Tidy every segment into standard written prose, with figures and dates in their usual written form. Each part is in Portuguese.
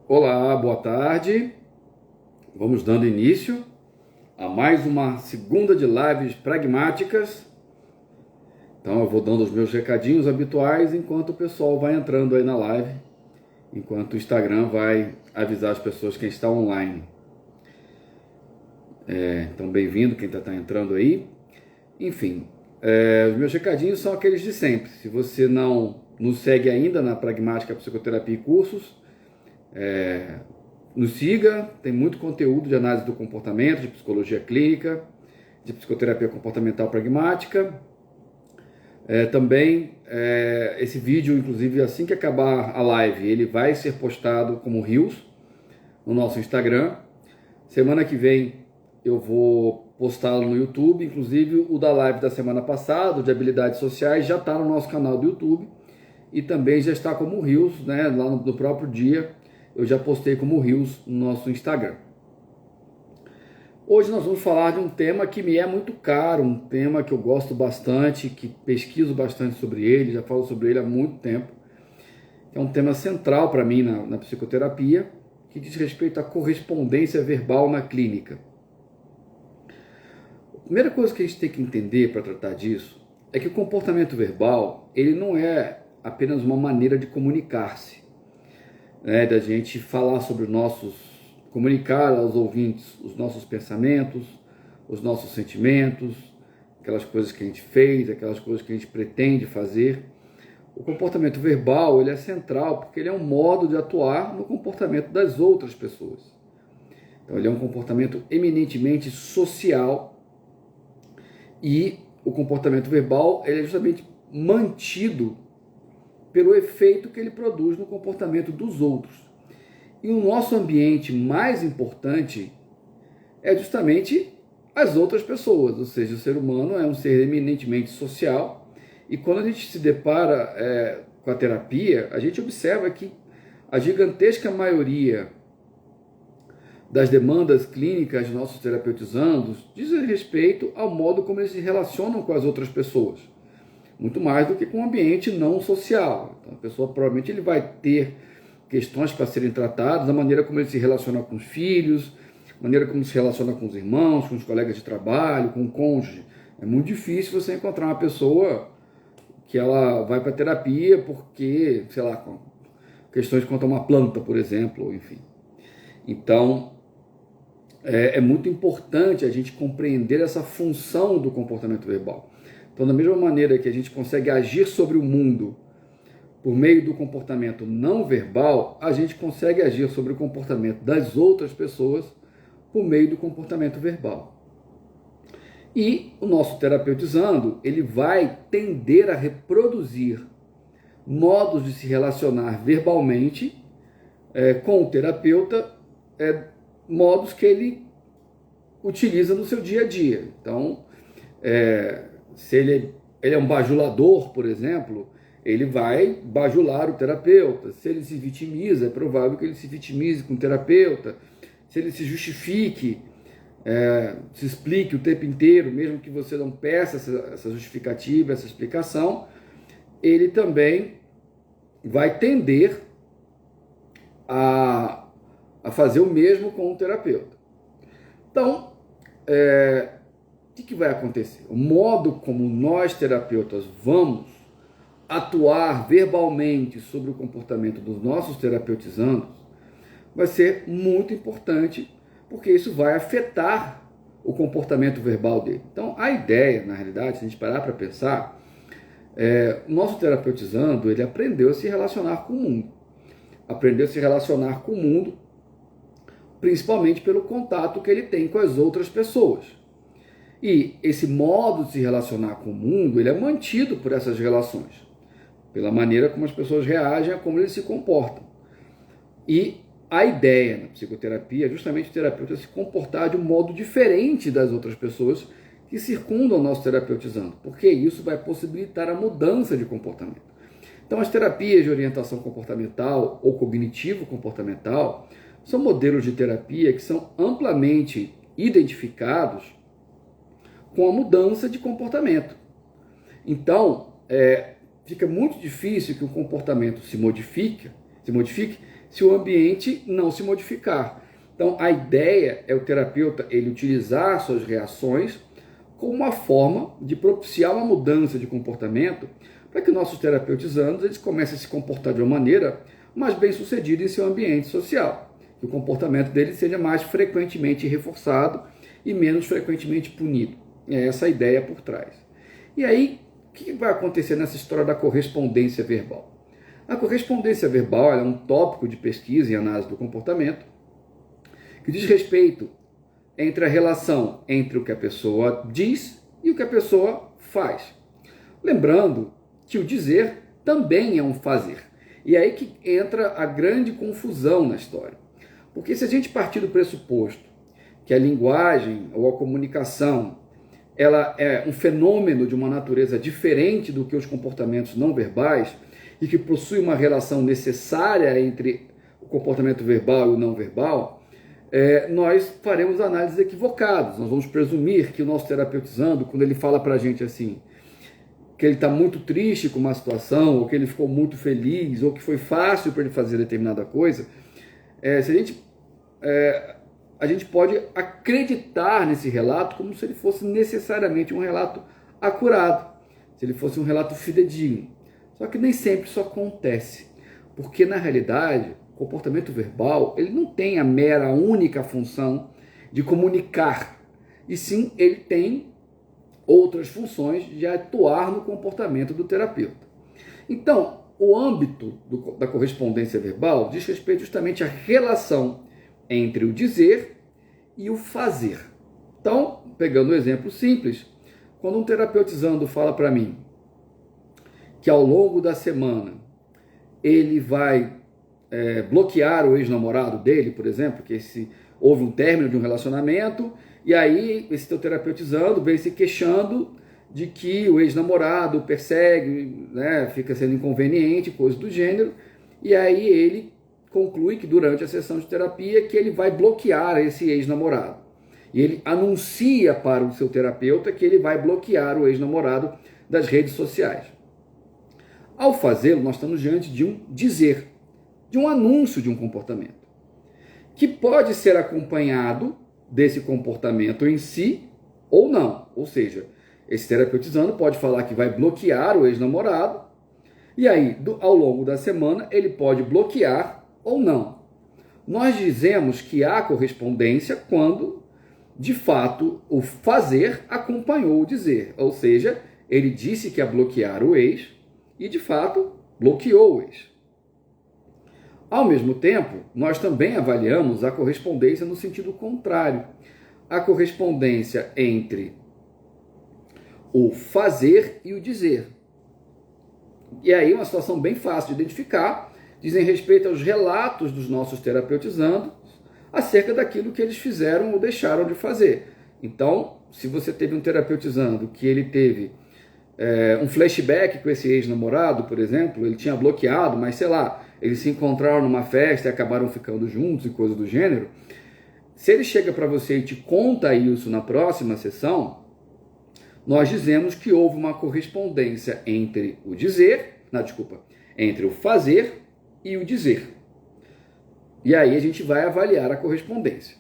Olá, boa tarde. Vamos dando início a mais uma segunda de lives pragmáticas. Então eu vou dando os meus recadinhos habituais enquanto o pessoal vai entrando aí na live, enquanto o Instagram vai avisar as pessoas quem está online. Então bem-vindo quem está entrando aí. Enfim, os meus recadinhos são aqueles de sempre. Se você não nos segue ainda na Pragmática Psicoterapia e Cursos, nos siga, tem muito conteúdo de análise do comportamento, de psicologia clínica, de psicoterapia comportamental pragmática. Também, esse vídeo, inclusive, assim que acabar a live, ele vai ser postado como Reels no nosso Instagram. Semana que vem eu vou postá-lo no YouTube, inclusive o da live da semana passada, de habilidades sociais, já está no nosso canal do YouTube e também já está como Reels, né, lá no próprio dia. Eu já postei como Reels no nosso Instagram. Hoje nós vamos falar de um tema que me é muito caro, um tema que eu gosto bastante, que pesquiso bastante sobre ele, já falo sobre ele há muito tempo. É um tema central para mim na psicoterapia, que diz respeito à correspondência verbal na clínica. A primeira coisa que a gente tem que entender para tratar disso é que o comportamento verbal, ele não é apenas uma maneira de comunicar-se, da gente falar sobre comunicar aos ouvintes os nossos pensamentos, os nossos sentimentos, aquelas coisas que a gente fez, aquelas coisas que a gente pretende fazer. O comportamento verbal, ele é central porque ele é um modo de atuar no comportamento das outras pessoas. Então ele é um comportamento eminentemente social e o comportamento verbal ele é justamente mantido pelo efeito que ele produz no comportamento dos outros. E o nosso ambiente mais importante é justamente as outras pessoas, ou seja, o ser humano é um ser eminentemente social, e quando a gente se depara com a terapia, a gente observa que a gigantesca maioria das demandas clínicas de nossos terapeutizandos dizem respeito ao modo como eles se relacionam com as outras pessoas, muito mais do que com o ambiente não social. Então, a pessoa provavelmente ele vai ter questões para serem tratadas, a maneira como ele se relaciona com os filhos, a maneira como se relaciona com os irmãos, com os colegas de trabalho, com o cônjuge. É muito difícil você encontrar uma pessoa que ela vai para terapia porque, sei lá, com questões quanto a uma planta, por exemplo, enfim. Então, é muito importante a gente compreender essa função do comportamento verbal. Então, da mesma maneira que a gente consegue agir sobre o mundo por meio do comportamento não verbal, a gente consegue agir sobre o comportamento das outras pessoas por meio do comportamento verbal. E o nosso terapeutizando, ele vai tender a reproduzir modos de se relacionar verbalmente com o terapeuta, modos que ele utiliza no seu dia a dia. Então, se ele é um bajulador, por exemplo, ele vai bajular o terapeuta. Se ele se vitimiza, é provável que ele se vitimize com o terapeuta. Se ele se justifique, se explique o tempo inteiro, mesmo que você não peça essa justificativa, essa explicação, ele também vai tender a fazer o mesmo com o terapeuta. Então, o que vai acontecer? O modo como nós, terapeutas, vamos atuar verbalmente sobre o comportamento dos nossos terapeutizandos vai ser muito importante, porque isso vai afetar o comportamento verbal dele. Então, a ideia, na realidade, se a gente parar para pensar, o nosso terapeutizando, ele aprendeu a se relacionar com o mundo. Aprendeu a se relacionar com o mundo, principalmente pelo contato que ele tem com as outras pessoas. E esse modo de se relacionar com o mundo, ele é mantido por essas relações, pela maneira como as pessoas reagem a como eles se comportam. E a ideia na psicoterapia é justamente o terapeuta se comportar de um modo diferente das outras pessoas que circundam o nosso terapeutizando, porque isso vai possibilitar a mudança de comportamento. Então, as terapias de orientação comportamental ou cognitivo-comportamental são modelos de terapia que são amplamente identificados com a mudança de comportamento. Então, fica muito difícil que o comportamento se modifique se o ambiente não se modificar. Então, a ideia é o terapeuta ele utilizar suas reações como uma forma de propiciar uma mudança de comportamento para que nossos terapeutizandos eles comecem a se comportar de uma maneira mais bem-sucedida em seu ambiente social. Que o comportamento deles seja mais frequentemente reforçado e menos frequentemente punido. É essa a ideia por trás. E aí, o que vai acontecer nessa história da correspondência verbal? A correspondência verbal é um tópico de pesquisa e análise do comportamento que diz respeito entre a relação entre o que a pessoa diz e o que a pessoa faz. Lembrando que o dizer também é um fazer. E é aí que entra a grande confusão na história. Porque se a gente partir do pressuposto que a linguagem ou a comunicação ela é um fenômeno de uma natureza diferente do que os comportamentos não verbais e que possui uma relação necessária entre o comportamento verbal e o não verbal, nós faremos análises equivocadas. Nós vamos presumir que o nosso terapeutizando, quando ele fala para a gente assim, que ele está muito triste com uma situação, ou que ele ficou muito feliz, ou que foi fácil para ele fazer determinada coisa, a gente pode acreditar nesse relato como se ele fosse necessariamente um relato acurado, se ele fosse um relato fidedigno. Só que nem sempre isso acontece, porque na realidade o comportamento verbal ele não tem a mera única função de comunicar, e sim ele tem outras funções de atuar no comportamento do terapeuta. Então, o âmbito da correspondência verbal diz respeito justamente à relação entre o dizer e o fazer. Então, pegando um exemplo simples, quando um terapeutizando fala para mim que ao longo da semana ele vai bloquear o ex-namorado dele, por exemplo, que houve um término de um relacionamento, e aí esse teu terapeutizando vem se queixando de que o ex-namorado persegue, né, fica sendo inconveniente, coisa do gênero, e aí ele conclui que durante a sessão de terapia que ele vai bloquear esse ex-namorado. E ele anuncia para o seu terapeuta que ele vai bloquear o ex-namorado das redes sociais. Ao fazê-lo, nós estamos diante de um dizer, de um anúncio de um comportamento, que pode ser acompanhado desse comportamento em si ou não. Ou seja, esse terapeutizando pode falar que vai bloquear o ex-namorado, e aí, ao longo da semana, ele pode bloquear ou não. Nós dizemos que há correspondência quando, de fato, o fazer acompanhou o dizer. Ou seja, ele disse que ia bloquear o ex e, de fato, bloqueou o ex. Ao mesmo tempo, nós também avaliamos a correspondência no sentido contrário. A correspondência entre o fazer e o dizer. E aí uma situação bem fácil de identificar, dizem respeito aos relatos dos nossos terapeutizandos acerca daquilo que eles fizeram ou deixaram de fazer. Então, se você teve um terapeutizando que ele teve um flashback com esse ex-namorado, por exemplo, ele tinha bloqueado, mas sei lá, eles se encontraram numa festa e acabaram ficando juntos e coisa do gênero, se ele chega para você e te conta isso na próxima sessão, nós dizemos que houve uma correspondência entre o entre o fazer e o dizer. E aí a gente vai avaliar a correspondência.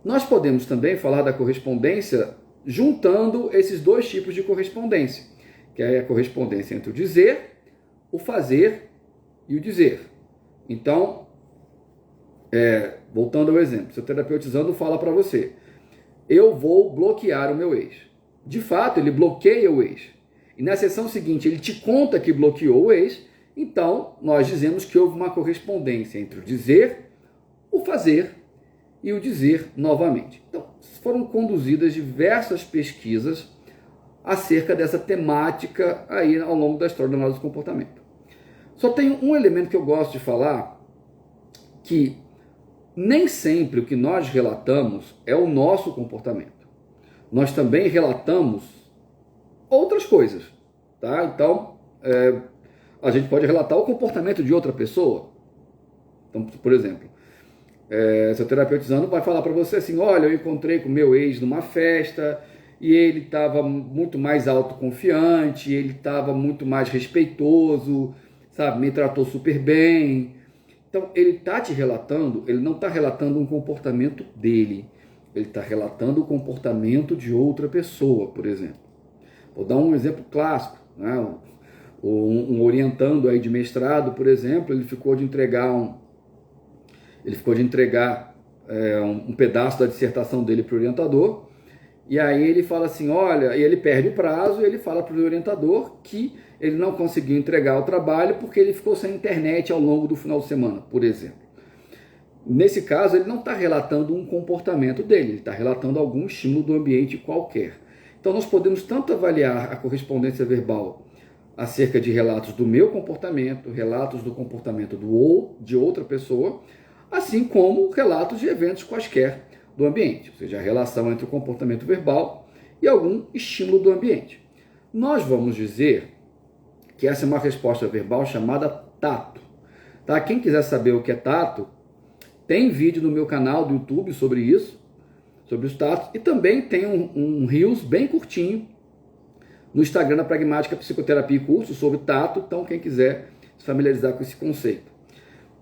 Nós podemos também falar da correspondência juntando esses dois tipos de correspondência, que é a correspondência entre o dizer, o fazer e o dizer. Então, voltando ao exemplo, seu terapeutizando fala para você, eu vou bloquear o meu ex. De fato, ele bloqueia o ex. E na sessão seguinte, ele te conta que bloqueou o ex, então nós dizemos que houve uma correspondência entre o dizer, o fazer e o dizer novamente. Então, foram conduzidas diversas pesquisas acerca dessa temática aí ao longo da história da análise do comportamento. Só tem um elemento que eu gosto de falar, que nem sempre o que nós relatamos é o nosso comportamento. Nós também relatamos outras coisas, tá? Então, a gente pode relatar o comportamento de outra pessoa. Então, por exemplo, seu terapeutizando vai falar para você assim, olha, eu encontrei com meu ex numa festa e ele estava muito mais autoconfiante, ele estava muito mais respeitoso, sabe, me tratou super bem. Então, ele está te relatando, ele não está relatando um comportamento dele, ele está relatando o comportamento de outra pessoa, por exemplo. Vou dar um exemplo clássico, né? Um orientando aí de mestrado, por exemplo, ele ficou de entregar um pedaço da dissertação dele para o orientador, e aí ele fala assim, olha, e ele perde o prazo, e ele fala para o orientador que ele não conseguiu entregar o trabalho porque ele ficou sem internet ao longo do final de semana, por exemplo. Nesse caso, ele não está relatando um comportamento dele, ele está relatando algum estímulo do ambiente qualquer. Então, nós podemos tanto avaliar a correspondência verbal acerca de relatos do meu comportamento, relatos do comportamento de outra pessoa, assim como relatos de eventos quaisquer do ambiente, ou seja, a relação entre o comportamento verbal e algum estímulo do ambiente. Nós vamos dizer que essa é uma resposta verbal chamada tato. Tá? Quem quiser saber o que é tato, tem vídeo no meu canal do YouTube sobre isso, sobre os tatos, e também tem um Reels bem curtinho no Instagram da Pragmática Psicoterapia e Curso sobre tato, então quem quiser se familiarizar com esse conceito.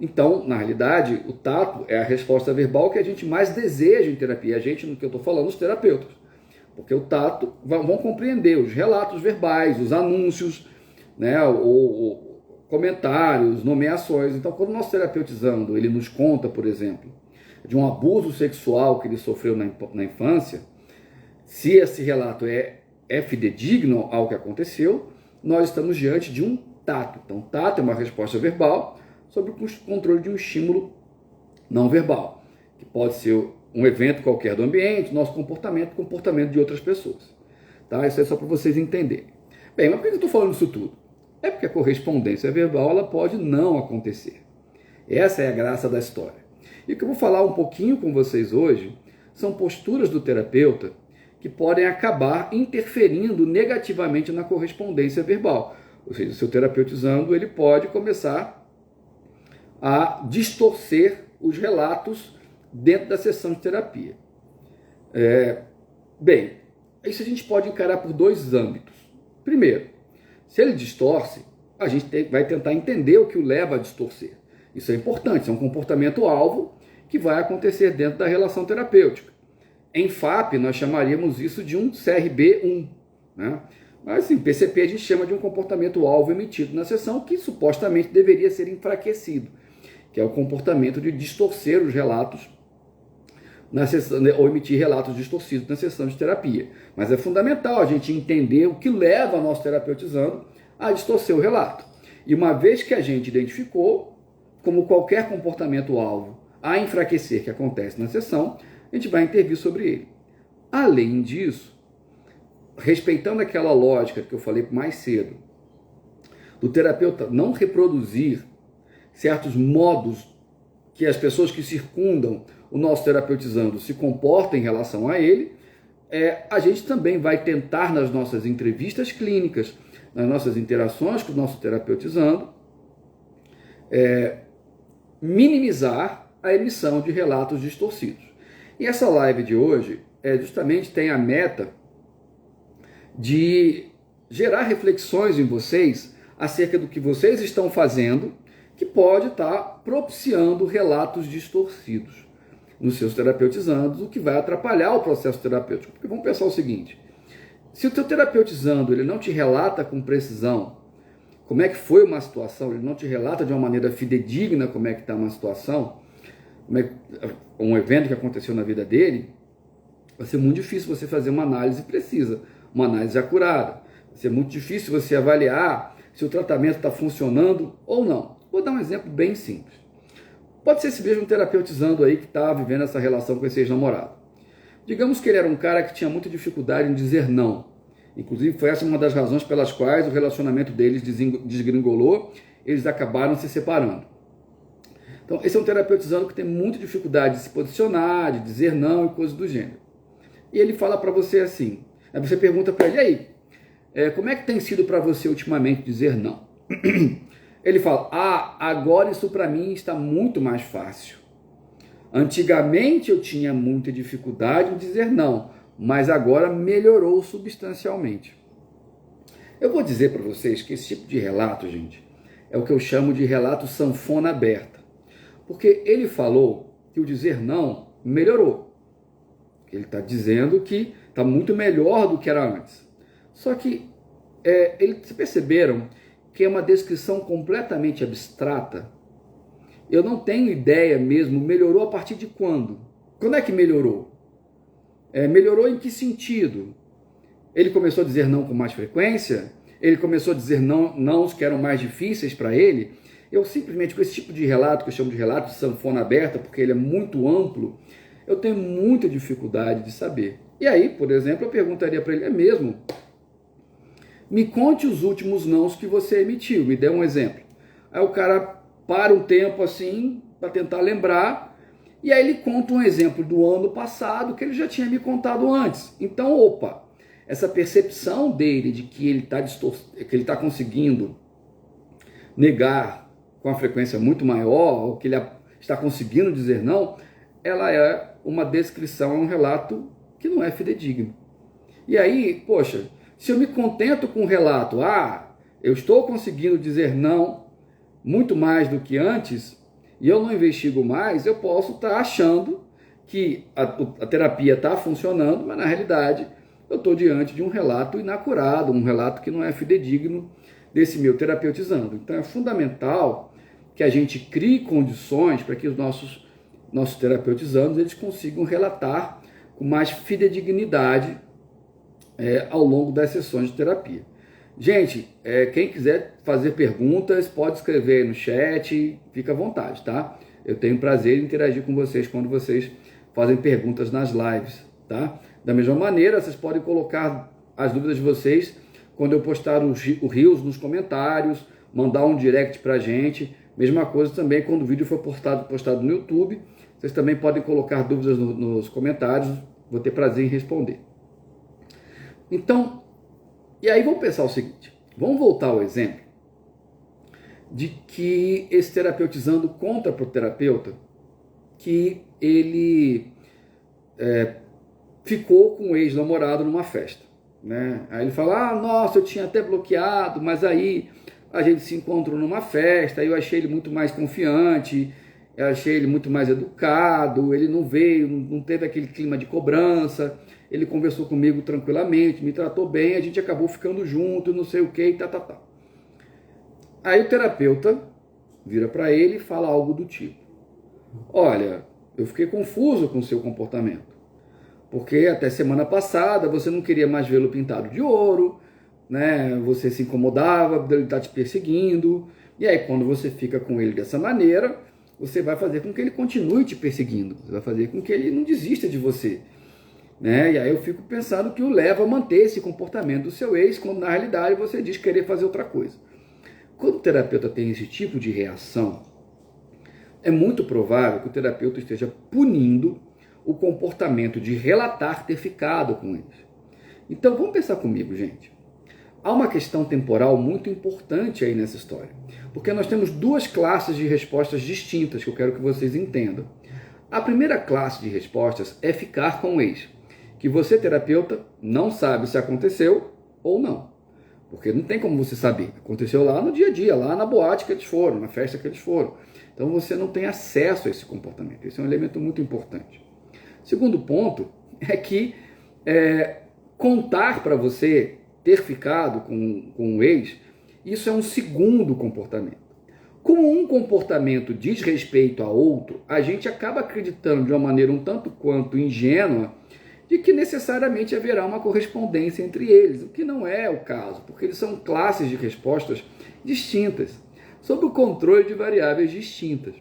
Então, na realidade, o tato é a resposta verbal que a gente mais deseja em terapia. A gente, no que eu estou falando, os terapeutas. Porque o tato vão compreender os relatos verbais, os anúncios, né, ou comentários, nomeações. Então, quando o nosso terapeutizando, ele nos conta, por exemplo, de um abuso sexual que ele sofreu na infância, se esse relato é fidedigno ao que aconteceu, nós estamos diante de um tato. Então, tato é uma resposta verbal sobre o controle de um estímulo não verbal, que pode ser um evento qualquer do ambiente, nosso comportamento de outras pessoas. Tá? Isso é só para vocês entenderem. Bem, mas por que eu estou falando isso tudo? É porque a correspondência verbal ela pode não acontecer. Essa é a graça da história. E o que eu vou falar um pouquinho com vocês hoje são posturas do terapeuta que podem acabar interferindo negativamente na correspondência verbal. Ou seja, o seu terapeutizando, ele pode começar a distorcer os relatos dentro da sessão de terapia. Bem, isso a gente pode encarar por dois âmbitos. Primeiro, se ele distorce, a gente vai tentar entender o que o leva a distorcer. Isso é importante, isso é um comportamento-alvo que vai acontecer dentro da relação terapêutica. Em FAP, nós chamaríamos isso de um CRB1, né? Mas em PCP a gente chama de um comportamento-alvo emitido na sessão que supostamente deveria ser enfraquecido, que é o comportamento de distorcer os relatos na sessão, ou emitir relatos distorcidos na sessão de terapia. Mas é fundamental a gente entender o que leva a nosso terapeutizando a distorcer o relato. E uma vez que a gente identificou, como qualquer comportamento-alvo a enfraquecer que acontece na sessão, a gente vai intervir sobre ele. Além disso, respeitando aquela lógica que eu falei mais cedo, do terapeuta não reproduzir certos modos que as pessoas que circundam o nosso terapeutizando se comportam em relação a ele, a gente também vai tentar nas nossas entrevistas clínicas, nas nossas interações com o nosso terapeutizando, minimizar a emissão de relatos distorcidos. E essa live de hoje justamente tem a meta de gerar reflexões em vocês acerca do que vocês estão fazendo que pode estar propiciando relatos distorcidos nos seus terapeutizandos, o que vai atrapalhar o processo terapêutico. Porque vamos pensar o seguinte, se o teu terapeutizando ele não te relata com precisão como é que foi uma situação, ele não te relata de uma maneira fidedigna como é que está uma situação, um evento que aconteceu na vida dele, vai ser muito difícil você fazer uma análise precisa, uma análise acurada. Vai ser muito difícil você avaliar se o tratamento está funcionando ou não. Vou dar um exemplo bem simples. Pode ser esse mesmo terapeutizando aí que está vivendo essa relação com esse ex-namorado. Digamos que ele era um cara que tinha muita dificuldade em dizer não. Inclusive foi essa uma das razões pelas quais o relacionamento deles desgringolou, eles acabaram se separando. Então esse é um terapeutizando que tem muita dificuldade de se posicionar, de dizer não e coisas do gênero. E ele fala para você assim, aí você pergunta para ele, e aí, como é que tem sido para você ultimamente dizer não? Ele fala, agora isso para mim está muito mais fácil. Antigamente eu tinha muita dificuldade em dizer não, mas agora melhorou substancialmente. Eu vou dizer para vocês que esse tipo de relato, gente, é o que eu chamo de relato sanfona aberta. Porque ele falou que o dizer não melhorou. Ele está dizendo que está muito melhor do que era antes. Só que eles perceberam que é uma descrição completamente abstrata. Eu não tenho ideia mesmo, melhorou a partir de quando? Quando é que melhorou? Melhorou em que sentido? Ele começou a dizer não com mais frequência? Ele começou a dizer não que eram mais difíceis para ele? Eu simplesmente, com esse tipo de relato, que eu chamo de relato de sanfona aberta, porque ele é muito amplo, eu tenho muita dificuldade de saber. E aí, por exemplo, eu perguntaria para ele, é mesmo? Me conte os últimos nãos que você emitiu, me dê um exemplo. Aí o cara para um tempo assim, para tentar lembrar, e aí ele conta um exemplo do ano passado que ele já tinha me contado antes. Então, opa, essa percepção dele de que ele está conseguindo negar com uma frequência muito maior, ou que ele está conseguindo dizer não, ela é uma descrição, é um relato que não é fidedigno. E aí, poxa, se eu me contento com o relato, eu estou conseguindo dizer não muito mais do que antes, e eu não investigo mais, eu posso estar achando que a terapia está funcionando, mas na realidade eu estou diante de um relato inacurado, um relato que não é fidedigno desse meu terapeutizando. Então é fundamental que a gente crie condições para que os nossos terapeutizandos eles consigam relatar com mais fidedignidade ao longo das sessões de terapia. Gente, quem quiser fazer perguntas, pode escrever no chat, fica à vontade, tá? Eu tenho prazer em interagir com vocês quando vocês fazem perguntas nas lives, tá? Da mesma maneira, vocês podem colocar as dúvidas de vocês quando eu postar o Reels nos comentários, mandar um direct pra gente. Mesma coisa também quando o vídeo for postado no YouTube, vocês também podem colocar dúvidas nos comentários, vou ter prazer em responder. Então, e aí vamos pensar o seguinte, vamos voltar ao exemplo de que esse terapeutizando conta para o terapeuta que ele ficou com o ex-namorado numa festa, né? Aí ele fala, nossa, eu tinha até bloqueado, mas aí a gente se encontrou numa festa, aí eu achei ele muito mais confiante, eu achei ele muito mais educado, ele não veio, não teve aquele clima de cobrança, ele conversou comigo tranquilamente, me tratou bem, a gente acabou ficando junto, não sei o que, tá. Aí o terapeuta vira para ele e fala algo do tipo, olha, eu fiquei confuso com o seu comportamento, porque até semana passada você não queria mais vê-lo pintado de ouro, né? Você se incomodava dele estar te perseguindo, e aí quando você fica com ele dessa maneira, você vai fazer com que ele continue te perseguindo, você vai fazer com que ele não desista de você, né? E aí eu fico pensando que o leva a manter esse comportamento do seu ex, quando na realidade você diz querer fazer outra coisa. Quando o terapeuta tem esse tipo de reação, é muito provável que o terapeuta esteja punindo o comportamento de relatar ter ficado com eles. Então vamos pensar comigo, gente. Há uma questão temporal muito importante aí nessa história, porque nós temos duas classes de respostas distintas que eu quero que vocês entendam. A primeira classe de respostas é ficar com o ex, que você, terapeuta, não sabe se aconteceu ou não, porque não tem como você saber. Aconteceu lá no dia a dia, lá na boate que eles foram, na festa que eles foram. Então você não tem acesso a esse comportamento. Esse é um elemento muito importante. Segundo ponto é que contar para você ter ficado com o ex, isso é um segundo comportamento. Como um comportamento diz respeito a outro, a gente acaba acreditando de uma maneira um tanto quanto ingênua de que necessariamente haverá uma correspondência entre eles, o que não é o caso, porque eles são classes de respostas distintas, sob o controle de variáveis distintas.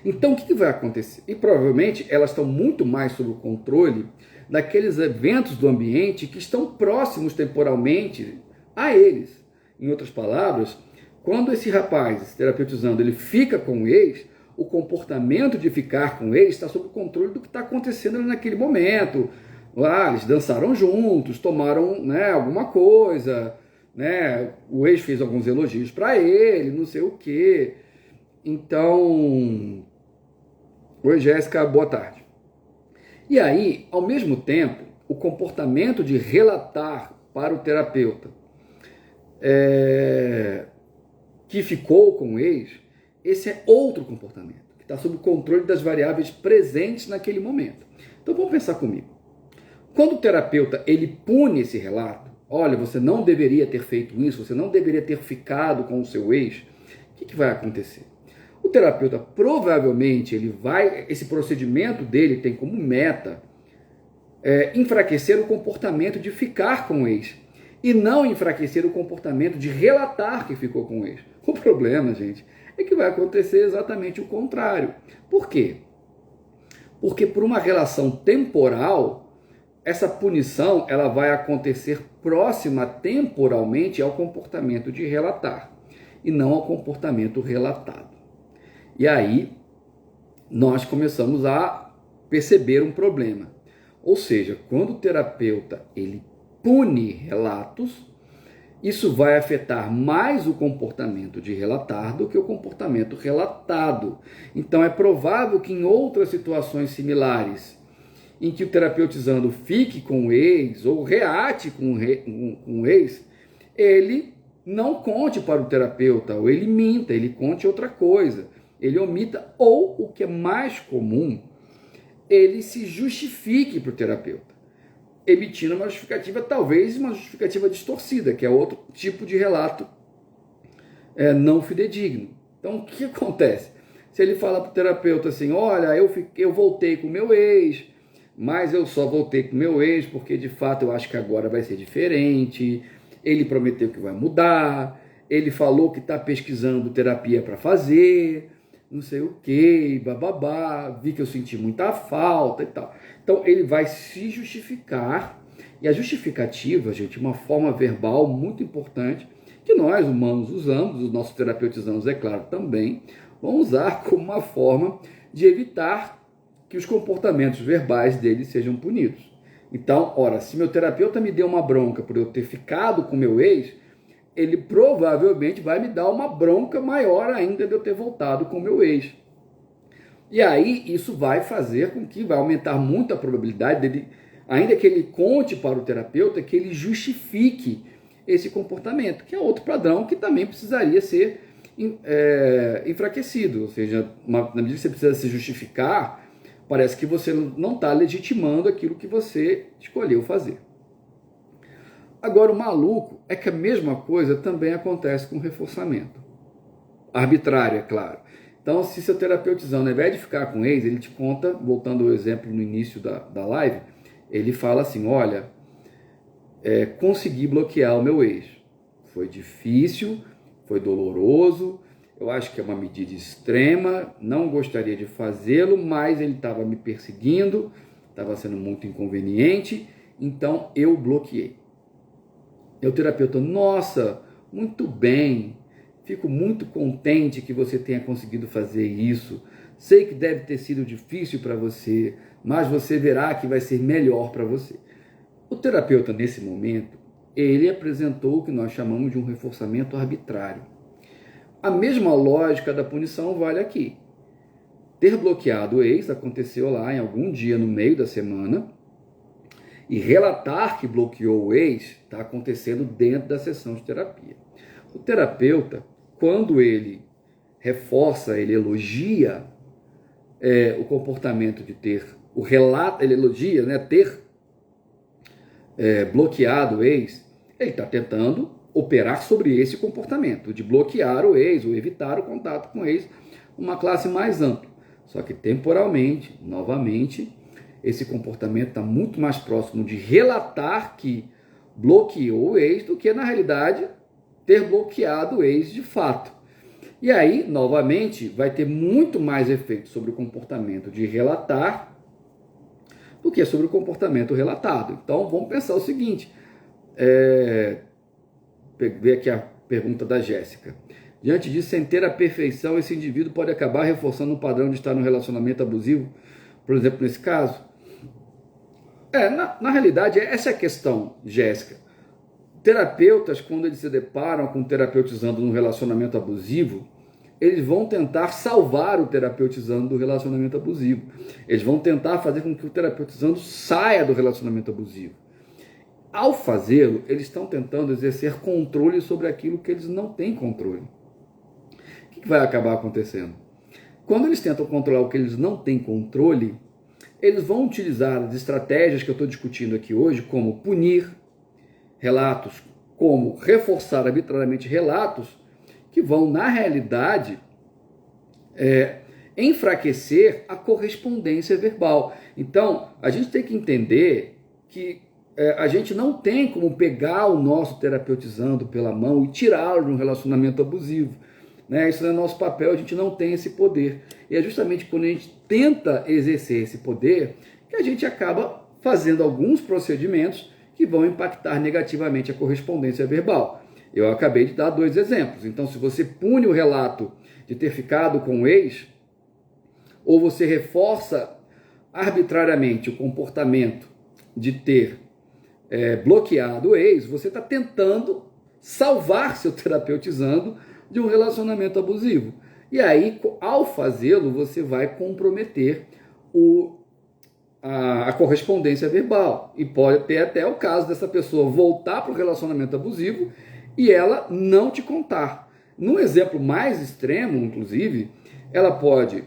Então, o que vai acontecer? E provavelmente elas estão muito mais sob o controle daqueles eventos do ambiente que estão próximos temporalmente a eles. Em outras palavras, quando esse rapaz, esse terapeutizando, ele fica com o ex, o comportamento de ficar com ele está sob o controle do que está acontecendo naquele momento. Eles dançaram juntos, tomaram alguma coisa, o ex fez alguns elogios para ele, não sei o quê. Então, oi Jéssica, boa tarde. E aí, ao mesmo tempo, o comportamento de relatar para o terapeuta que ficou com o ex, esse é outro comportamento, que está sob o controle das variáveis presentes naquele momento. Então vamos pensar comigo. Quando o terapeuta ele pune esse relato, olha, você não deveria ter feito isso, você não deveria ter ficado com o seu ex, o que vai acontecer? O terapeuta provavelmente esse procedimento dele tem como meta enfraquecer o comportamento de ficar com o ex e não enfraquecer o comportamento de relatar que ficou com o ex. O problema, gente, é que vai acontecer exatamente o contrário. Por quê? Porque por uma relação temporal, essa punição ela vai acontecer próxima temporalmente ao comportamento de relatar e não ao comportamento relatado. E aí nós começamos a perceber um problema. Ou seja, quando o terapeuta ele pune relatos, isso vai afetar mais o comportamento de relatar do que o comportamento relatado. Então é provável que em outras situações similares, em que o terapeutizando fique com o ex ou reate com o ex, ele não conte para o terapeuta, ou ele minta, ele conte outra coisa, ele omita, ou, o que é mais comum, ele se justifique para o terapeuta, emitindo uma justificativa, talvez uma justificativa distorcida, que é outro tipo de relato não fidedigno. Então, o que acontece? Se ele fala para o terapeuta assim, olha, eu voltei com o meu ex, mas eu só voltei com o meu ex porque, de fato, eu acho que agora vai ser diferente, ele prometeu que vai mudar, ele falou que está pesquisando terapia para fazer, não sei o que, bababá, vi que eu senti muita falta e tal. Então, ele vai se justificar, e a justificativa, gente, uma forma verbal muito importante, que nós humanos usamos, os nossos terapeutizandos, é claro, também, vão usar como uma forma de evitar que os comportamentos verbais dele sejam punidos. Então, ora, se meu terapeuta me deu uma bronca por eu ter ficado com meu ex, ele provavelmente vai me dar uma bronca maior ainda de eu ter voltado com meu ex. E aí isso vai fazer com que vai aumentar muito a probabilidade dele, ainda que ele conte para o terapeuta, que ele justifique esse comportamento, que é outro padrão que também precisaria ser enfraquecido. Ou seja, na medida que você precisa se justificar, parece que você não está legitimando aquilo que você escolheu fazer. Agora, o maluco é que a mesma coisa também acontece com reforçamento. Arbitrário, é claro. Então, se seu terapeutizando, ao invés de ficar com ex, ele te conta, voltando ao exemplo no início da live, ele fala assim, olha, consegui bloquear o meu ex. Foi difícil, foi doloroso, eu acho que é uma medida extrema, não gostaria de fazê-lo, mas ele estava me perseguindo, estava sendo muito inconveniente, então eu bloqueei. E o terapeuta, nossa, muito bem, fico muito contente que você tenha conseguido fazer isso, sei que deve ter sido difícil para você, mas você verá que vai ser melhor para você. O terapeuta, nesse momento, ele apresentou o que nós chamamos de um reforçamento arbitrário. A mesma lógica da punição vale aqui. Ter bloqueado o ex aconteceu lá em algum dia no meio da semana, e relatar que bloqueou o ex está acontecendo dentro da sessão de terapia. O terapeuta, quando ele reforça, ele elogia o comportamento de ter, o relato, ele elogia, né, ter bloqueado o ex, ele está tentando operar sobre esse comportamento, de bloquear o ex ou evitar o contato com o ex, uma classe mais ampla. Só que temporalmente, novamente, esse comportamento está muito mais próximo de relatar que bloqueou o ex do que, na realidade, ter bloqueado o ex de fato. E aí, novamente, vai ter muito mais efeito sobre o comportamento de relatar do que sobre o comportamento relatado. Então, vamos pensar o seguinte, ver aqui a pergunta da Jéssica. Diante disso, sem ter a perfeição, esse indivíduo pode acabar reforçando um padrão de estar no relacionamento abusivo, por exemplo, nesse caso? Na realidade, essa é a questão, Jéssica. Terapeutas, quando eles se deparam com um terapeutizando num relacionamento abusivo, eles vão tentar salvar o terapeutizando do relacionamento abusivo. Eles vão tentar fazer com que o terapeutizando saia do relacionamento abusivo. Ao fazê-lo, eles estão tentando exercer controle sobre aquilo que eles não têm controle. O que vai acabar acontecendo? quando eles tentam controlar o que eles não têm controle, eles vão utilizar as estratégias que eu estou discutindo aqui hoje, como punir relatos, como reforçar arbitrariamente relatos, que vão, na realidade, enfraquecer a correspondência verbal. Então, a gente tem que entender que a gente não tem como pegar o nosso terapeutizando pela mão e tirá-lo de um relacionamento abusivo. Né? Isso não é nosso papel, a gente não tem esse poder. E é justamente quando a gente tenta exercer esse poder que a gente acaba fazendo alguns procedimentos que vão impactar negativamente a correspondência verbal. Eu acabei de dar 2 exemplos. Então, se você pune o relato de ter ficado com o ex, ou você reforça arbitrariamente o comportamento de ter bloqueado o ex, você está tentando salvar seu terapeutizando de um relacionamento abusivo. E aí, ao fazê-lo, você vai comprometer a correspondência verbal. E pode ter até o caso dessa pessoa voltar para o relacionamento abusivo e ela não te contar. Num exemplo mais extremo, inclusive, ela pode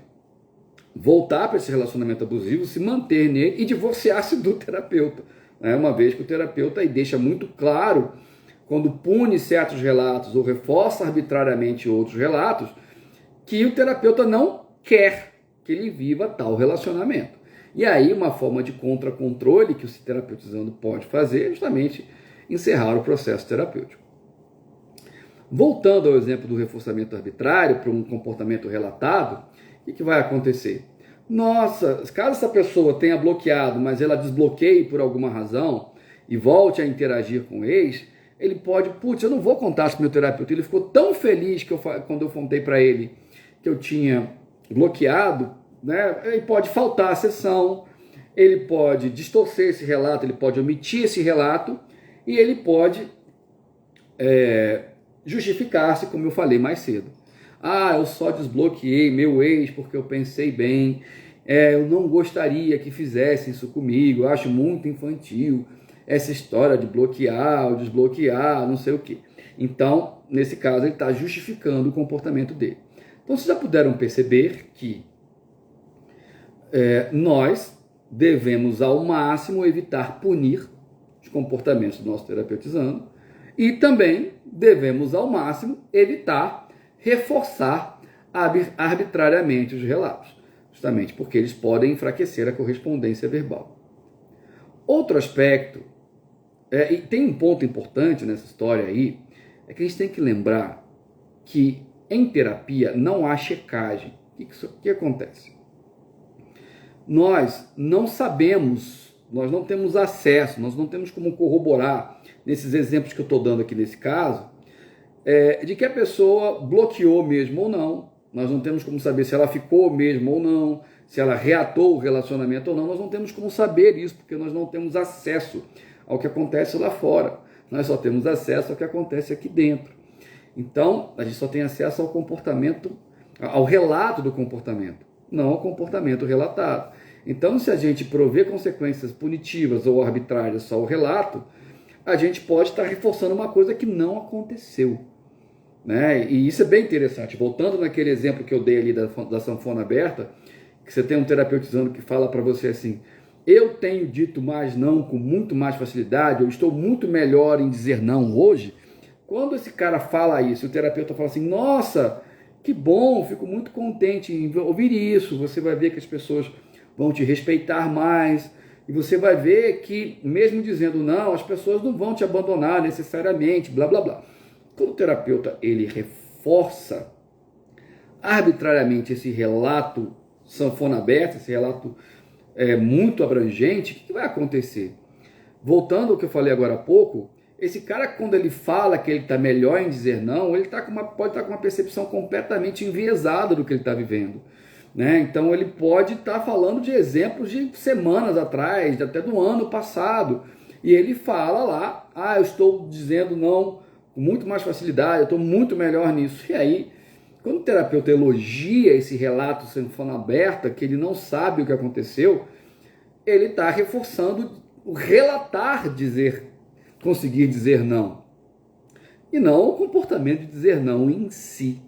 voltar para esse relacionamento abusivo, se manter nele e divorciar-se do terapeuta. Uma vez que o terapeuta aí deixa muito claro, quando pune certos relatos ou reforça arbitrariamente outros relatos, que o terapeuta não quer que ele viva tal relacionamento. E aí uma forma de contra-controle que o terapeutizando pode fazer é justamente encerrar o processo terapêutico. Voltando ao exemplo do reforçamento arbitrário para um comportamento relatado, o que vai acontecer? Nossa, caso essa pessoa tenha bloqueado, mas ela desbloqueie por alguma razão e volte a interagir com o ex, ele pode, eu não vou contar isso para o meu terapeuta, ele ficou tão feliz quando eu contei para ele que eu tinha bloqueado, né? Ele pode faltar a sessão, ele pode distorcer esse relato, ele pode omitir esse relato e ele pode justificar-se, como eu falei mais cedo. Eu só desbloqueei meu ex porque eu pensei bem, eu não gostaria que fizessem isso comigo, eu acho muito infantil essa história de bloquear ou desbloquear, não sei o quê. Então, nesse caso, ele está justificando o comportamento dele. Então, vocês já puderam perceber que nós devemos, ao máximo, evitar punir os comportamentos do nosso terapeutizando e também devemos, ao máximo, evitar reforçar arbitrariamente os relatos, justamente porque eles podem enfraquecer a correspondência verbal. Outro aspecto, e tem um ponto importante nessa história aí, é que a gente tem que lembrar que em terapia não há checagem. O que acontece? Nós não sabemos, nós não temos acesso, nós não temos como corroborar, nesses exemplos que eu estou dando aqui nesse caso, de que a pessoa bloqueou mesmo ou não. Nós não temos como saber se ela ficou mesmo ou não, se ela reatou o relacionamento ou não. Nós não temos como saber isso, porque nós não temos acesso ao que acontece lá fora. Nós só temos acesso ao que acontece aqui dentro. Então, a gente só tem acesso ao comportamento, ao relato do comportamento, não ao comportamento relatado. Então, se a gente prover consequências punitivas ou arbitrárias só ao relato, a gente pode estar reforçando uma coisa que não aconteceu. Né? E isso é bem interessante. Voltando naquele exemplo que eu dei ali da sanfona aberta, que você tem um terapeutizando que fala para você assim: eu tenho dito mais não com muito mais facilidade, eu estou muito melhor em dizer não hoje. Quando esse cara fala isso, o terapeuta fala assim: nossa, que bom, fico muito contente em ouvir isso, você vai ver que as pessoas vão te respeitar mais, e você vai ver que, mesmo dizendo não, as pessoas não vão te abandonar necessariamente, blá, blá, blá. Quando o terapeuta ele reforça arbitrariamente esse relato sanfona aberta, esse relato muito abrangente, o que vai acontecer? Voltando ao que eu falei agora há pouco, esse cara, quando ele fala que ele está melhor em dizer não, ele pode estar com uma percepção completamente enviesada do que ele está vivendo. Né? Então ele pode estar falando de exemplos de semanas atrás, até do ano passado, e ele fala lá: eu estou dizendo não com muito mais facilidade, eu estou muito melhor nisso. E aí, quando o terapeuta elogia esse relato sanfona aberta, que ele não sabe o que aconteceu, ele está reforçando o relatar conseguir dizer não, e não o comportamento de dizer não em si.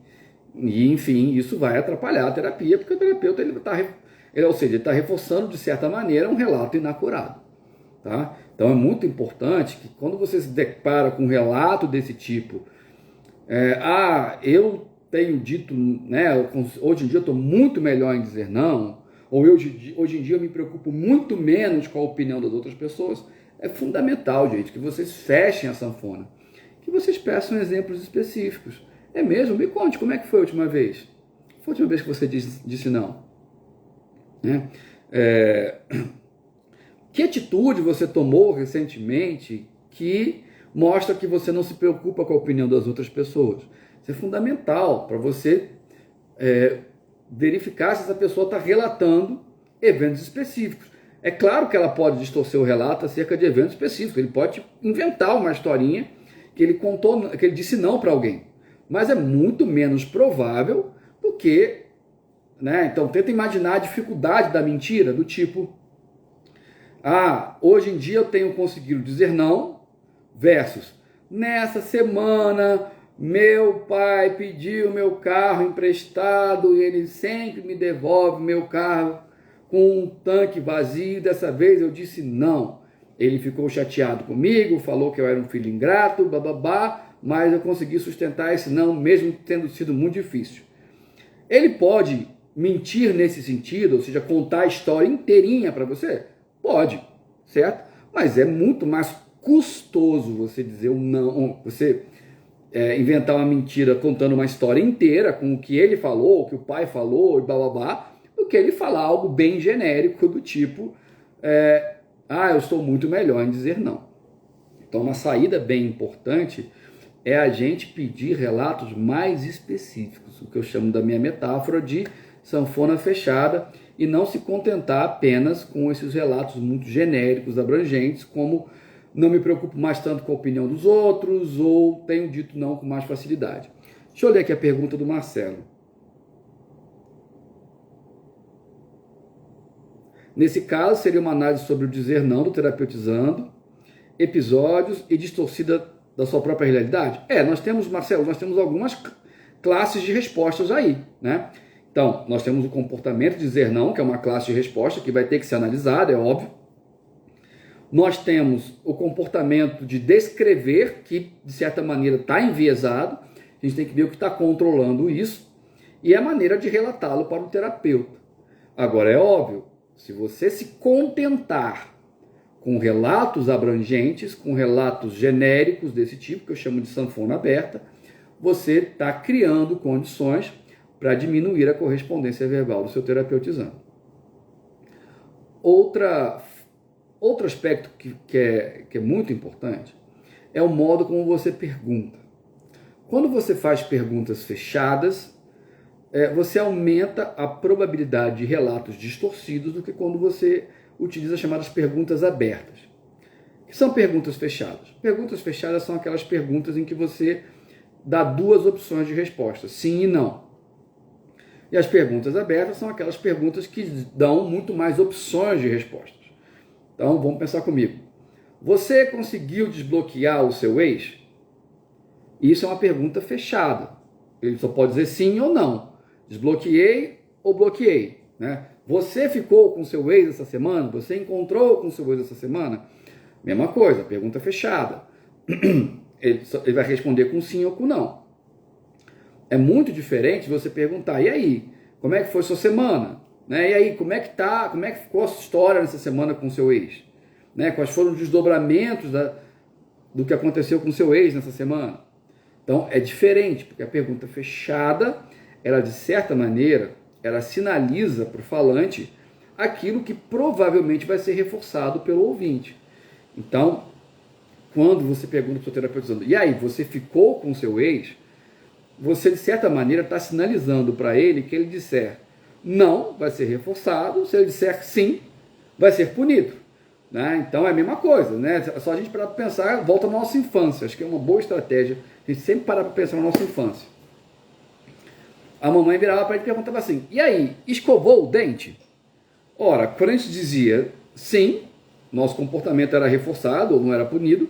E, enfim, isso vai atrapalhar a terapia, porque o terapeuta ele está reforçando, de certa maneira, um relato inacurado. Tá? Então é muito importante que quando você se depara com um relato desse tipo, eu tenho dito, né, hoje em dia eu estou muito melhor em dizer não, ou hoje em dia eu me preocupo muito menos com a opinião das outras pessoas, é fundamental, gente, que vocês fechem a sanfona, que vocês peçam exemplos específicos. É mesmo? Me conte, como é que foi a última vez? Foi a última vez que você disse não? Né? Que atitude você tomou recentemente que mostra que você não se preocupa com a opinião das outras pessoas? Isso é fundamental para você verificar se essa pessoa está relatando eventos específicos. É claro que ela pode distorcer o relato acerca de eventos específicos. Ele pode inventar uma historinha que ele contou, que ele disse não para alguém. Mas é muito menos provável do que... né? Então, tenta imaginar a dificuldade da mentira, do tipo... hoje em dia eu tenho conseguido dizer não, versus, nessa semana meu pai pediu meu carro emprestado e ele sempre me devolve meu carro com um tanque vazio, dessa vez eu disse não. Ele ficou chateado comigo, falou que eu era um filho ingrato, bababá, mas eu consegui sustentar esse não, mesmo tendo sido muito difícil. Ele pode mentir nesse sentido, ou seja, contar a história inteirinha para você? Pode, certo? Mas é muito mais custoso você dizer um não, você inventar uma mentira contando uma história inteira com o que ele falou, o que o pai falou, e blá blá blá, do que ele falar algo bem genérico do tipo, eu estou muito melhor em dizer não. Então, uma saída bem importante é a gente pedir relatos mais específicos, o que eu chamo da minha metáfora de sanfona fechada, e não se contentar apenas com esses relatos muito genéricos, abrangentes, como não me preocupo mais tanto com a opinião dos outros, ou tenho dito não com mais facilidade. Deixa eu ler aqui a pergunta do Marcelo. Nesse caso, seria uma análise sobre o dizer não do terapeutizando, episódios e distorcida da sua própria realidade? Nós temos, Marcelo, algumas classes de respostas aí, né? Então, nós temos o comportamento de dizer não, que é uma classe de resposta que vai ter que ser analisada, é óbvio. Nós temos o comportamento de descrever, que de certa maneira está enviesado, a gente tem que ver o que está controlando isso, e a maneira de relatá-lo para o terapeuta. Agora, é óbvio, se você se contentar com relatos abrangentes, com relatos genéricos desse tipo, que eu chamo de sanfona aberta, você está criando condições para diminuir a correspondência verbal do seu terapeutizando. Outro aspecto que é muito importante é o modo como você pergunta. Quando você faz perguntas fechadas, você aumenta a probabilidade de relatos distorcidos do que quando você utiliza as chamadas perguntas abertas. O que são perguntas fechadas? Perguntas fechadas são aquelas perguntas em que você dá duas opções de resposta, sim e não. E as perguntas abertas são aquelas perguntas que dão muito mais opções de respostas. Então, vamos pensar comigo. Você conseguiu desbloquear o seu ex? Isso é uma pergunta fechada. Ele só pode dizer sim ou não. Desbloqueei ou bloqueei, né? Você ficou com seu ex essa semana? Você encontrou com seu ex essa semana? Mesma coisa, pergunta fechada. Ele vai responder com sim ou com não. É muito diferente você perguntar, e aí, como é que foi sua semana? Né? E aí, como é que ficou a sua história nessa semana com seu ex? Né? Quais foram os desdobramentos do que aconteceu com seu ex nessa semana? Então, é diferente, porque a pergunta fechada, ela de certa maneira, ela sinaliza para o falante aquilo que provavelmente vai ser reforçado pelo ouvinte. Então, quando você pergunta para o seu terapeuta, e aí, você ficou com seu ex? Você, de certa maneira, está sinalizando para ele que ele disser não, vai ser reforçado, se ele disser sim, vai ser punido. Né? Então, é a mesma coisa. Né? Só a gente parar para pensar, volta à nossa infância. Acho que é uma boa estratégia a gente sempre parar para pensar na nossa infância. A mamãe virava para ele e perguntava assim, e aí, escovou o dente? Ora, quando a gente dizia sim, nosso comportamento era reforçado ou não era punido.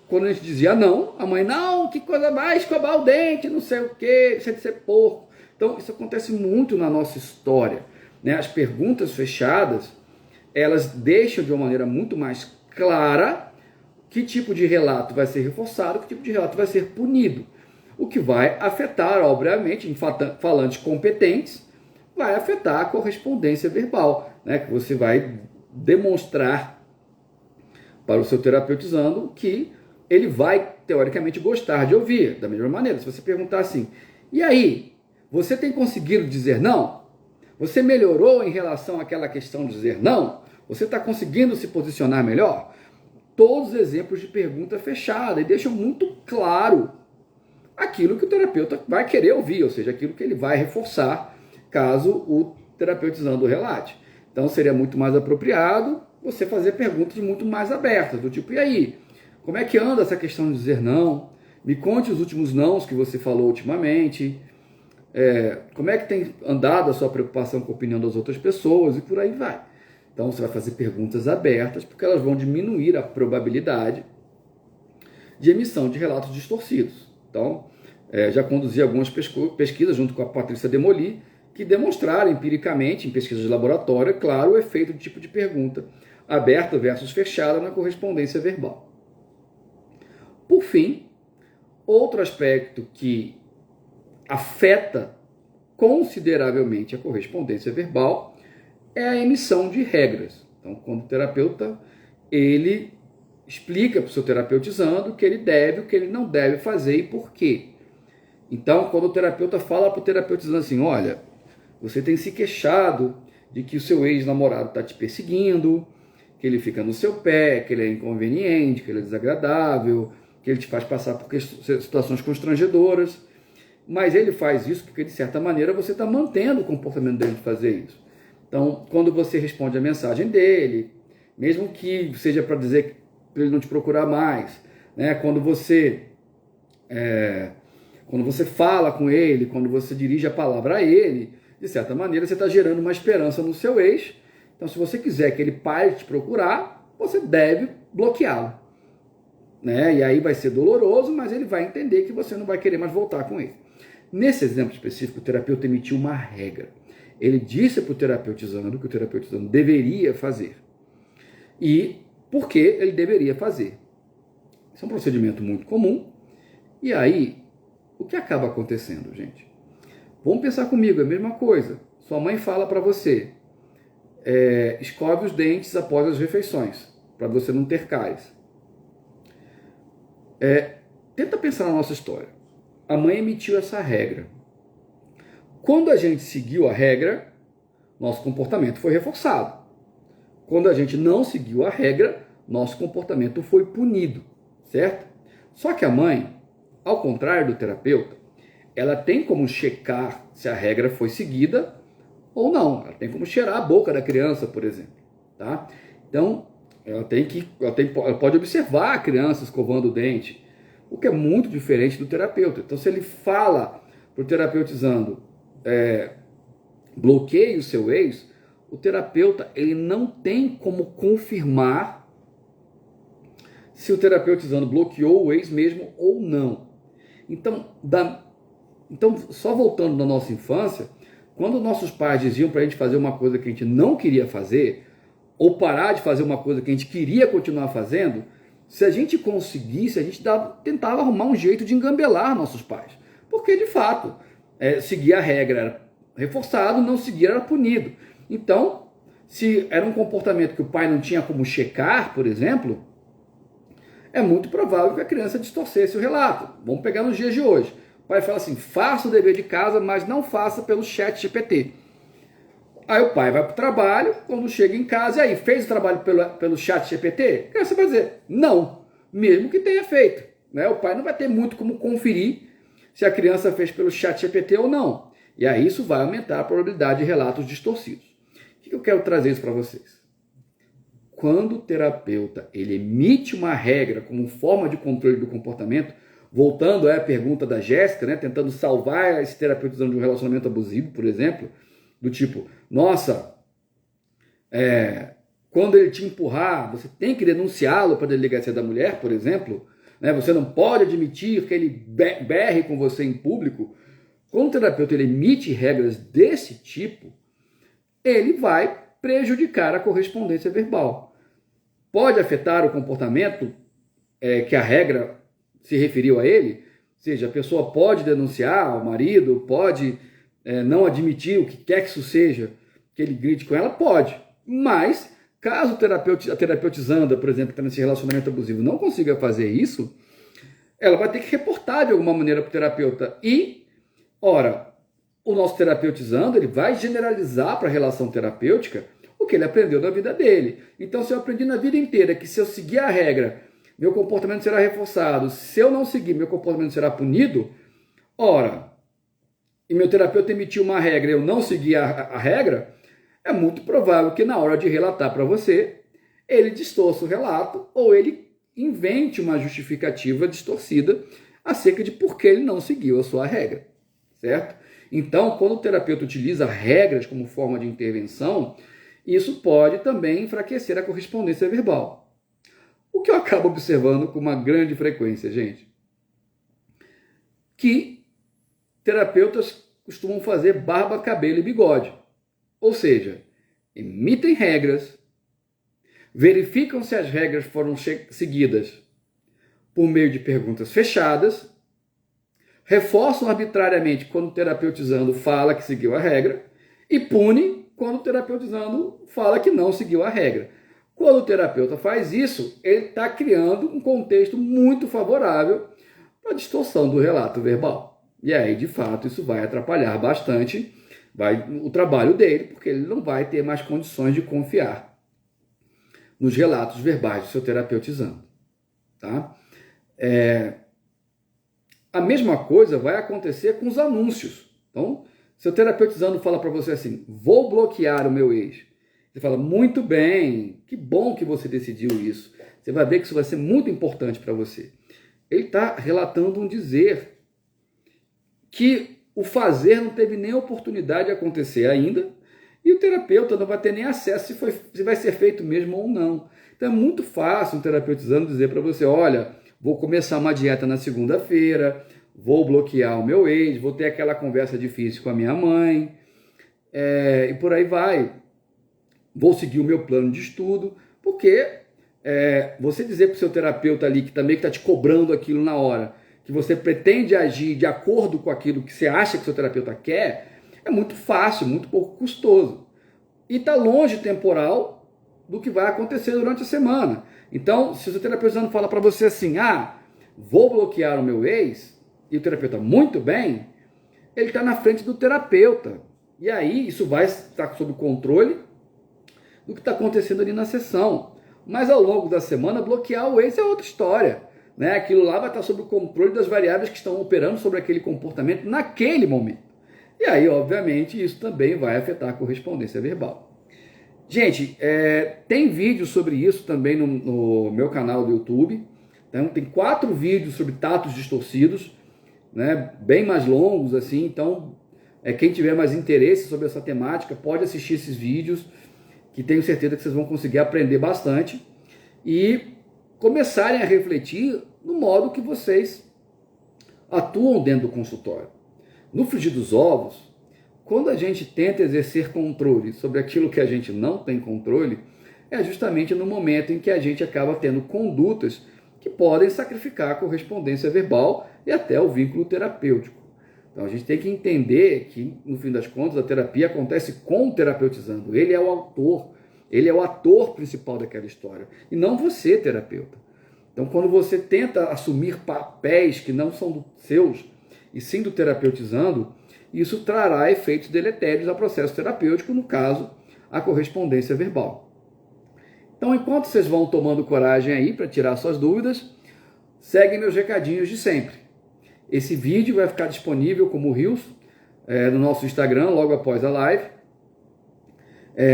Quando a gente dizia não, a mãe, não, que coisa mais, escovar o dente, não sei o quê, isso é de ser porco. Então, isso acontece muito na nossa história, né? As perguntas fechadas, elas deixam de uma maneira muito mais clara que tipo de relato vai ser reforçado, que tipo de relato vai ser punido. O que vai afetar, obviamente, em falantes competentes, vai afetar a correspondência verbal, né? Que você vai demonstrar para o seu terapeutizando que ele vai, teoricamente, gostar de ouvir. Da mesma maneira, se você perguntar assim, e aí, você tem conseguido dizer não? Você melhorou em relação àquela questão de dizer não? Você está conseguindo se posicionar melhor? Todos os exemplos de pergunta fechada e deixam muito claro aquilo que o terapeuta vai querer ouvir, ou seja, aquilo que ele vai reforçar caso o terapeutizando relate. Então seria muito mais apropriado você fazer perguntas muito mais abertas, do tipo, e aí, como é que anda essa questão de dizer não? Me conte os últimos nãos que você falou ultimamente, como é que tem andado a sua preocupação com a opinião das outras pessoas e por aí vai. Então você vai fazer perguntas abertas, porque elas vão diminuir a probabilidade de emissão de relatos distorcidos. Então, já conduzi algumas pesquisas junto com a Patrícia Demoli, que demonstraram empiricamente, em pesquisas de laboratório, é claro, o efeito do tipo de pergunta aberta versus fechada na correspondência verbal. Por fim, outro aspecto que afeta consideravelmente a correspondência verbal é a emissão de regras. Então, quando o terapeuta, ele explica para o seu terapeutizando o que ele deve, o que ele não deve fazer e por quê. Então, quando o terapeuta fala para o terapeutizando assim, olha, você tem se queixado de que o seu ex-namorado está te perseguindo, que ele fica no seu pé, que ele é inconveniente, que ele é desagradável, que ele te faz passar por situações constrangedoras, mas ele faz isso porque, de certa maneira, você está mantendo o comportamento dele de fazer isso. Então, quando você responde a mensagem dele, mesmo que seja para dizer para ele não te procurar mais, né? Quando você fala com ele, quando você dirige a palavra a ele, de certa maneira você está gerando uma esperança no seu ex. Então, se você quiser que ele pare de te procurar, você deve bloqueá-lo, né? E aí vai ser doloroso, mas ele vai entender que você não vai querer mais voltar com ele. Nesse exemplo específico, o terapeuta emitiu uma regra. Ele disse para o terapeutizando que o terapeutizando deveria fazer. E por que ele deveria fazer? Isso é um procedimento muito comum. E aí, o que acaba acontecendo, gente? Vamos pensar comigo, é a mesma coisa. Sua mãe fala para você, escove os dentes após as refeições, para você não ter cáries. Tenta pensar na nossa história. A mãe emitiu essa regra. Quando a gente seguiu a regra, nosso comportamento foi reforçado. Quando a gente não seguiu a regra, nosso comportamento foi punido, certo? Só que a mãe, ao contrário do terapeuta, ela tem como checar se a regra foi seguida ou não. Ela tem como cheirar a boca da criança, por exemplo, tá? Então, ela pode observar a criança escovando o dente, o que é muito diferente do terapeuta. Então, se ele fala para o terapeutizando, bloqueie o seu ex, o terapeuta ele não tem como confirmar se o terapeutizando bloqueou o ex mesmo ou não. Então, só voltando na nossa infância, quando nossos pais diziam para a gente fazer uma coisa que a gente não queria fazer, ou parar de fazer uma coisa que a gente queria continuar fazendo, se a gente conseguisse, a gente tentava arrumar um jeito de engambelar nossos pais. Porque, de fato, seguir a regra era reforçado, não seguir era punido. Então, se era um comportamento que o pai não tinha como checar, por exemplo, é muito provável que a criança distorcesse o relato. Vamos pegar nos dias de hoje. O pai fala assim, faça o dever de casa, mas não faça pelo chat GPT. Aí o pai vai para o trabalho, quando chega em casa, e aí, fez o trabalho pelo chat GPT? A criança vai dizer, não, mesmo que tenha feito. Né? O pai não vai ter muito como conferir se a criança fez pelo chat GPT ou não. E aí isso vai aumentar a probabilidade de relatos distorcidos. O que eu quero trazer isso para vocês? Quando o terapeuta ele emite uma regra como forma de controle do comportamento, voltando à pergunta da Jéssica, né, tentando salvar esse terapeutizando de um relacionamento abusivo, por exemplo, do tipo, nossa, quando ele te empurrar, você tem que denunciá-lo para a delegacia da mulher, por exemplo, né, você não pode admitir que ele berre com você em público. quando o terapeuta ele emite regras desse tipo, ele vai prejudicar a correspondência verbal. Pode afetar o comportamento que a regra se referiu a ele, ou seja, a pessoa pode denunciar o marido, pode não admitir o que quer que isso seja, que ele grite com ela, pode. Mas, caso a terapeutizanda, por exemplo, que está nesse relacionamento abusivo, não consiga fazer isso, ela vai ter que reportar de alguma maneira para o terapeuta. E, ora, o nosso terapeutizando, ele vai generalizar para a relação terapêutica o que ele aprendeu na vida dele. Então, se eu aprendi na vida inteira que se eu seguir a regra, meu comportamento será reforçado, se eu não seguir, meu comportamento será punido, ora, e meu terapeuta emitiu uma regra e eu não segui a regra, é muito provável que na hora de relatar para você, ele distorça o relato ou ele invente uma justificativa distorcida acerca de por que ele não seguiu a sua regra, certo? Então, quando o terapeuta utiliza regras como forma de intervenção, isso pode também enfraquecer a correspondência verbal. O que eu acabo observando com uma grande frequência, gente, que terapeutas costumam fazer barba, cabelo e bigode. Ou seja, emitem regras, verificam se as regras foram seguidas por meio de perguntas fechadas, reforçam arbitrariamente quando o terapeutizando fala que seguiu a regra e pune quando o terapeutizando fala que não seguiu a regra. Quando o terapeuta faz isso, ele está criando um contexto muito favorável para a distorção do relato verbal. E aí, de fato, isso vai atrapalhar bastante o trabalho dele, porque ele não vai ter mais condições de confiar nos relatos verbais do seu terapeutizando. Tá? A mesma coisa vai acontecer com os anúncios. Então, seu terapeutizando fala para você assim, vou bloquear o meu ex. Você fala, muito bem, que bom que você decidiu isso. Você vai ver que isso vai ser muito importante para você. Ele está relatando um dizer que o fazer não teve nem oportunidade de acontecer ainda e o terapeuta não vai ter nem acesso se vai ser feito mesmo ou não. Então é muito fácil um terapeutizando dizer para você, olha, vou começar uma dieta na segunda-feira, vou bloquear o meu ex, vou ter aquela conversa difícil com a minha mãe, e por aí vai. Vou seguir o meu plano de estudo, porque você dizer para o seu terapeuta ali, que também está te cobrando aquilo na hora, que você pretende agir de acordo com aquilo que você acha que o seu terapeuta quer, é muito fácil, muito pouco custoso. E está longe temporal do que vai acontecer durante a semana. Então, se o seu terapeuta não fala para você assim, vou bloquear o meu ex, e o terapeuta, muito bem, ele está na frente do terapeuta. E aí, isso vai estar sob controle do que está acontecendo ali na sessão. Mas ao longo da semana, bloquear o ex é outra história. Né? Aquilo lá vai estar sob o controle das variáveis que estão operando sobre aquele comportamento naquele momento. E aí, obviamente, isso também vai afetar a correspondência verbal. Gente, tem vídeo sobre isso também no meu canal do YouTube. Então, tem 4 vídeos sobre tatos distorcidos, né? Bem mais longos, assim. Então, quem tiver mais interesse sobre essa temática, pode assistir esses vídeos, que tenho certeza que vocês vão conseguir aprender bastante e começarem a refletir no modo que vocês atuam dentro do consultório. No frigir dos ovos, quando a gente tenta exercer controle sobre aquilo que a gente não tem controle, é justamente no momento em que a gente acaba tendo condutas que podem sacrificar a correspondência verbal e até o vínculo terapêutico. Então a gente tem que entender que, no fim das contas, a terapia acontece com o terapeutizando. Ele é o autor, ele é o ator principal daquela história, e não você, terapeuta. Então, quando você tenta assumir papéis que não são seus, e sim do terapeutizando, isso trará efeitos deletérios ao processo terapêutico, no caso, a correspondência verbal. Então, enquanto vocês vão tomando coragem aí para tirar suas dúvidas, seguem meus recadinhos de sempre. Esse vídeo vai ficar disponível como Reels no nosso Instagram, logo após a live.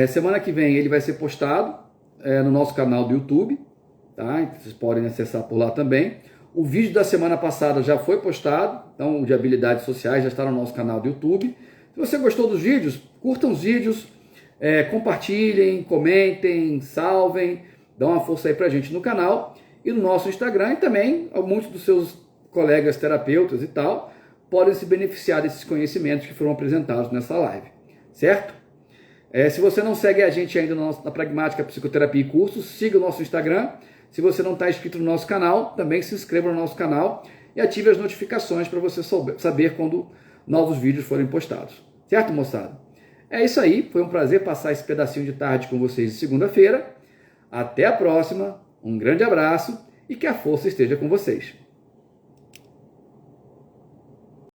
Semana que vem ele vai ser postado no nosso canal do YouTube, tá? Vocês podem acessar por lá também. O vídeo da semana passada já foi postado, então o de habilidades sociais já está no nosso canal do YouTube. Se você gostou dos vídeos, curtam os vídeos, compartilhem, comentem, salvem, dão uma força aí pra gente no canal e no nosso Instagram, e também muitos dos seus colegas terapeutas e tal, podem se beneficiar desses conhecimentos que foram apresentados nessa live, certo? Se você não segue a gente ainda na Pragmática Psicoterapia e Cursos, siga o nosso Instagram. Se você não está inscrito no nosso canal, também se inscreva no nosso canal e ative as notificações para você saber quando novos vídeos forem postados. Certo, moçada? É isso aí. Foi um prazer passar esse pedacinho de tarde com vocês de segunda-feira. Até a próxima. Um grande abraço e que a força esteja com vocês.